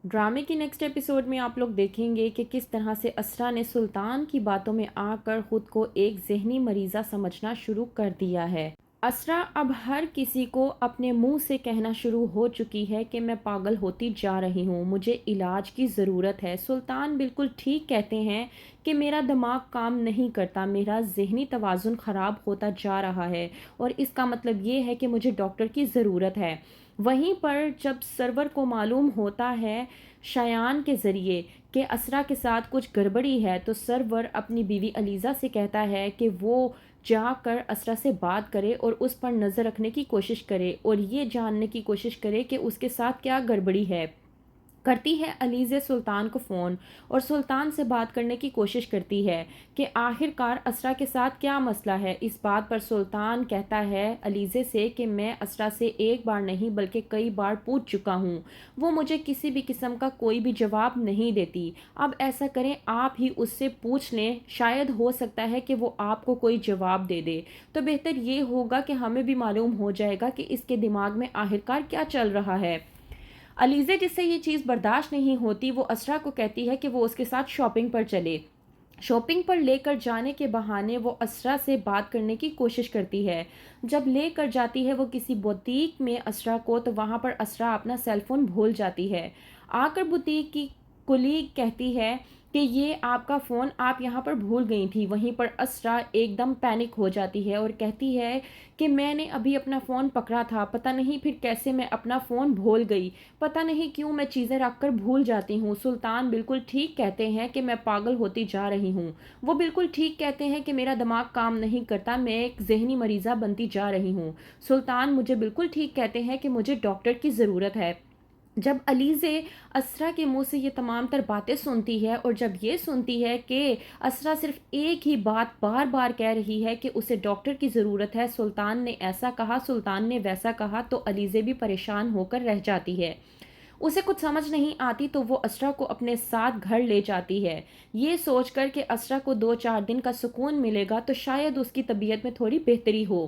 ڈرامے کی next episode میں آپ لوگ دیکھیں گے کہ کس طرح سے اسرا نے سلطان کی باتوں میں آ کر خود کو ایک ذہنی مریضہ سمجھنا شروع کر دیا ہے۔ اسرا اب ہر کسی کو اپنے منہ سے کہنا شروع ہو چکی ہے کہ میں پاگل ہوتی جا رہی ہوں، مجھے علاج کی ضرورت ہے۔ سلطان بالکل ٹھیک کہتے ہیں کہ میرا دماغ کام نہیں کرتا، میرا ذہنی توازن خراب ہوتا جا رہا ہے اور اس کا مطلب یہ ہے کہ مجھے ڈاکٹر کی ضرورت ہے۔ وہیں پر جب سرور کو معلوم ہوتا ہے شایان کے ذریعے کہ اسرا کے ساتھ کچھ گڑبڑی ہے، تو سرور اپنی بیوی علیزہ سے کہتا ہے کہ وہ جا کر اسرا سے بات کرے اور اس پر نظر رکھنے کی کوشش کرے اور یہ جاننے کی کوشش کرے کہ اس کے ساتھ کیا گڑبڑی ہے۔ کرتی ہے علیزہ سلطان کو فون اور سلطان سے بات کرنے کی کوشش کرتی ہے کہ آخر کار اسرا کے ساتھ کیا مسئلہ ہے۔ اس بات پر سلطان کہتا ہے علیزہ سے کہ میں اسرا سے ایک بار نہیں بلکہ کئی بار پوچھ چکا ہوں، وہ مجھے کسی بھی قسم کا کوئی بھی جواب نہیں دیتی۔ اب ایسا کریں آپ ہی اس سے پوچھ لیں، شاید ہو سکتا ہے کہ وہ آپ کو کوئی جواب دے دے، تو بہتر یہ ہوگا کہ ہمیں بھی معلوم ہو جائے گا کہ اس کے دماغ میں آخر کار کیا چل رہا ہے۔ علیزہ جس سے یہ چیز برداشت نہیں ہوتی، وہ اسرا کو کہتی ہے کہ وہ اس کے ساتھ شاپنگ پر چلے۔ شاپنگ پر لے کر جانے کے بہانے وہ اسرا سے بات کرنے کی کوشش کرتی ہے۔ جب لے کر جاتی ہے وہ کسی بوتیک میں اسرا کو، تو وہاں پر اسرا اپنا سیل فون بھول جاتی ہے۔ آ کر بوتیک کی کلیگ کہتی ہے کہ یہ آپ کا فون آپ یہاں پر بھول گئی تھی۔ وہیں پر اسرا ایک دم پینک ہو جاتی ہے اور کہتی ہے کہ میں نے ابھی اپنا فون پکڑا تھا، پتہ نہیں پھر کیسے میں اپنا فون بھول گئی، پتہ نہیں کیوں میں چیزیں رکھ کر بھول جاتی ہوں۔ سلطان بالکل ٹھیک کہتے ہیں کہ میں پاگل ہوتی جا رہی ہوں، وہ بالکل ٹھیک کہتے ہیں کہ میرا دماغ کام نہیں کرتا، میں ایک ذہنی مریضہ بنتی جا رہی ہوں۔ سلطان مجھے بالکل ٹھیک کہتے ہیں کہ مجھے ڈاکٹر کی ضرورت ہے۔ جب علیزہ اسرا کے منہ سے یہ تمام تر باتیں سنتی ہے اور جب یہ سنتی ہے کہ اسرا صرف ایک ہی بات بار بار کہہ رہی ہے کہ اسے ڈاکٹر کی ضرورت ہے، سلطان نے ایسا کہا، سلطان نے ویسا کہا، تو علیزہ بھی پریشان ہو کر رہ جاتی ہے۔ اسے کچھ سمجھ نہیں آتی تو وہ اسرا کو اپنے ساتھ گھر لے جاتی ہے، یہ سوچ کر کہ اسرا کو 2-4 دن کا سکون ملے گا تو شاید اس کی طبیعت میں تھوڑی بہتری ہو۔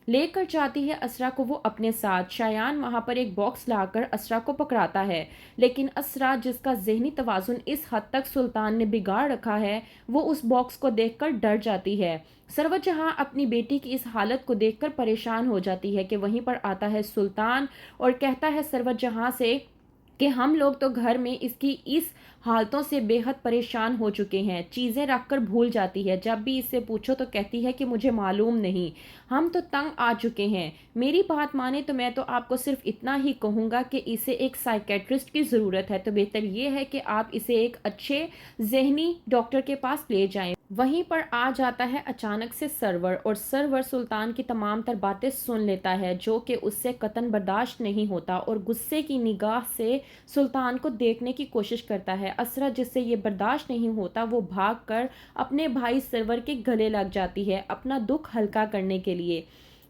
لے کر جاتی ہے اسرا کو وہ اپنے ساتھ۔ شایان وہاں پر ایک باکس لا کر اسرا کو پکڑاتا ہے، لیکن اسرا جس کا ذہنی توازن اس حد تک سلطان نے بگاڑ رکھا ہے، وہ اس باکس کو دیکھ کر ڈر جاتی ہے۔ سرور جہاں اپنی بیٹی کی اس حالت کو دیکھ کر پریشان ہو جاتی ہے کہ وہیں پر آتا ہے سلطان اور کہتا ہے سرور جہاں سے کہ ہم لوگ تو گھر میں اس کی اس حالتوں سے بے حد پریشان ہو چکے ہیں، چیزیں رکھ کر بھول جاتی ہے، جب بھی اس سے پوچھو تو کہتی ہے کہ مجھے معلوم نہیں، ہم تو تنگ آ چکے ہیں۔ میری بات مانے تو میں تو آپ کو صرف اتنا ہی کہوں گا کہ اسے ایک سائیکیٹرسٹ کی ضرورت ہے، تو بہتر یہ ہے کہ آپ اسے ایک اچھے ذہنی ڈاکٹر کے پاس لے جائیں۔ وہیں پر آ جاتا ہے اچانک سے سرور اور سرور سلطان کی تمام تر باتیں سن لیتا ہے، جو کہ اس سے قطعاً برداشت نہیں ہوتا اور غصے کی نگاہ سے سلطان کو دیکھنے کی کوشش کرتا ہے۔ اسرا جس سے یہ برداشت نہیں ہوتا وہ بھاگ کر اپنے بھائی سرور کے گلے لگ جاتی ہے اپنا دکھ ہلکا کرنے کے لیے۔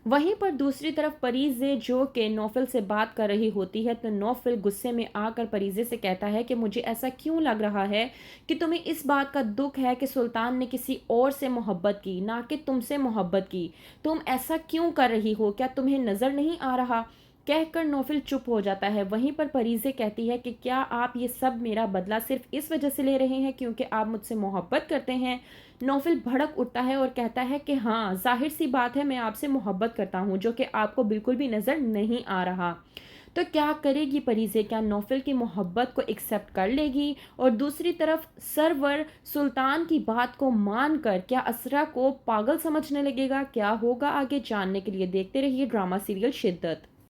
وہیں پر دوسری طرف پریزے جو کہ نوفل سے بات کر رہی ہوتی ہے، تو نوفل غصے میں آ کر پریزے سے کہتا ہے کہ مجھے ایسا کیوں لگ رہا ہے کہ تمہیں اس بات کا دکھ ہے کہ سلطان نے کسی اور سے محبت کی، نہ کہ تم سے محبت کی، تم ایسا کیوں کر رہی ہو، کیا تمہیں نظر نہیں آ رہا؟ کہہ کر نوفل چپ ہو جاتا ہے۔ وہیں پر پریزے کہتی ہے کہ کیا آپ یہ سب میرا بدلہ صرف اس وجہ سے لے رہے ہیں کیونکہ آپ مجھ سے محبت کرتے ہیں؟ نوفل بھڑک اٹھتا ہے اور کہتا ہے کہ ہاں، ظاہر سی بات ہے، میں آپ سے محبت کرتا ہوں، جو کہ آپ کو بالکل بھی نظر نہیں آ رہا۔ تو کیا کرے گی پریزے؟ کیا نوفل کی محبت کو ایکسیپٹ کر لے گی؟ اور دوسری طرف سرور سلطان کی بات کو مان کر کیا اسرا کو پاگل سمجھنے لگے گا؟ کیا ہوگا آگے جاننے کے لیے دیکھتے رہیے ڈرامہ سیریل شدت۔